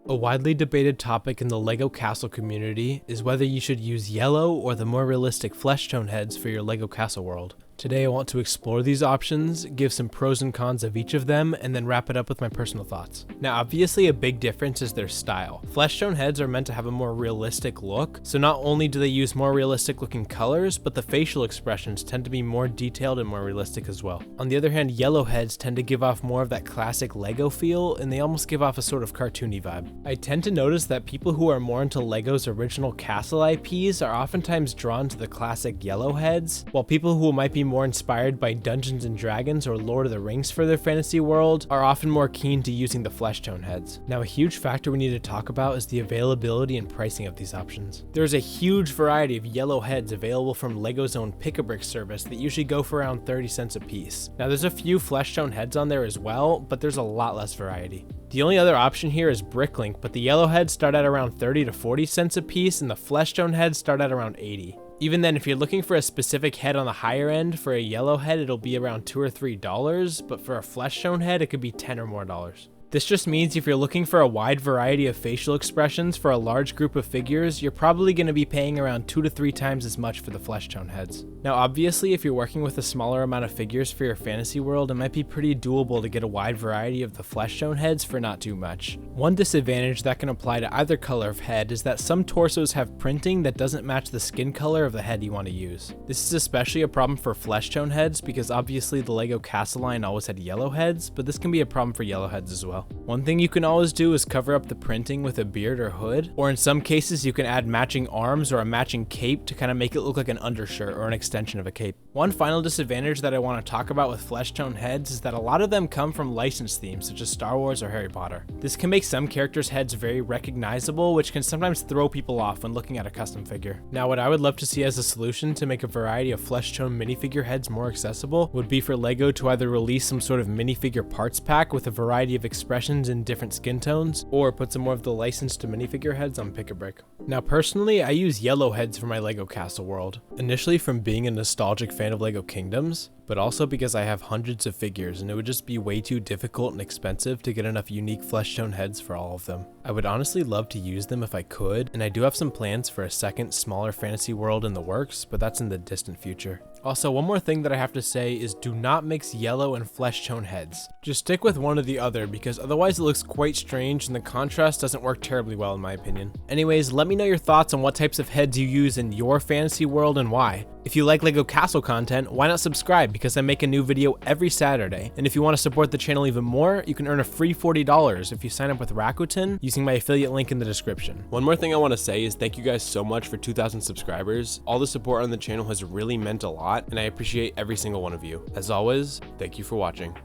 A widely debated topic in the LEGO castle community is whether you should use yellow or the more realistic flesh tone heads for your LEGO castle world. Today I want to explore these options, give some pros and cons of each of them, and then wrap it up with my personal thoughts. Now obviously a big difference is their style. Flesh tone heads are meant to have a more realistic look, so not only do they use more realistic looking colors, but the facial expressions tend to be more detailed and more realistic as well. On the other hand, yellow heads tend to give off more of that classic LEGO feel, and they almost give off a sort of cartoony vibe. I tend to notice that people who are more into LEGO's original castle IPs are oftentimes drawn to the classic yellow heads, while people who might be more inspired by Dungeons and Dragons or Lord of the Rings for their fantasy world are often more keen to using the flesh tone heads. Now a huge factor we need to talk about is the availability and pricing of these options. There's a huge variety of yellow heads available from LEGO's own Pick-a-Brick service that usually go for around 30 cents a piece. Now there's a few flesh tone heads on there as well, but there's a lot less variety. The only other option here is Bricklink, but the yellow heads start at around 30 to 40 cents a piece and the flesh tone heads start at around 80. Even then, if you're looking for a specific head on the higher end, for a yellow head it'll be around $2 or $3, but for a flesh tone head it could be $10 or more. This just means if you're looking for a wide variety of facial expressions for a large group of figures, you're probably going to be paying around 2 to 3 times as much for the flesh tone heads. Now obviously if you're working with a smaller amount of figures for your fantasy world, it might be pretty doable to get a wide variety of the flesh tone heads for not too much. One disadvantage that can apply to either color of head is that some torsos have printing that doesn't match the skin color of the head you want to use. This is especially a problem for flesh tone heads because obviously the LEGO Castle line always had yellow heads, but this can be a problem for yellow heads as well. One thing you can always do is cover up the printing with a beard or hood, or in some cases you can add matching arms or a matching cape to kind of make it look like an undershirt or an extension of a cape. One final disadvantage that I want to talk about with flesh tone heads is that a lot of them come from licensed themes such as Star Wars or Harry Potter. This can make some characters' heads very recognizable, which can sometimes throw people off when looking at a custom figure. Now what I would love to see as a solution to make a variety of flesh tone minifigure heads more accessible would be for LEGO to either release some sort of minifigure parts pack with a variety of expressions in different skin tones, or put some more of the licensed to minifigure heads on Pick-a-Brick. Now personally, I use yellow heads for my LEGO Castle world. Initially from being a nostalgic fan of LEGO Kingdoms, but also because I have hundreds of figures and it would just be way too difficult and expensive to get enough unique flesh tone heads for all of them. I would honestly love to use them if I could, and I do have some plans for a second, smaller fantasy world in the works, but that's in the distant future. Also, one more thing that I have to say is do not mix yellow and flesh tone heads. Just stick with one or the other because otherwise it looks quite strange and the contrast doesn't work terribly well in my opinion. Anyways, let me know your thoughts on what types of heads you use in your fantasy world and why. If you like LEGO Castle content, why not subscribe because I make a new video every Saturday. And if you want to support the channel even more, you can earn a free $40 if you sign up with Rakuten using my affiliate link in the description. One more thing I want to say is thank you guys so much for 2,000 subscribers. All the support on the channel has really meant a lot and I appreciate every single one of you. As always, thank you for watching.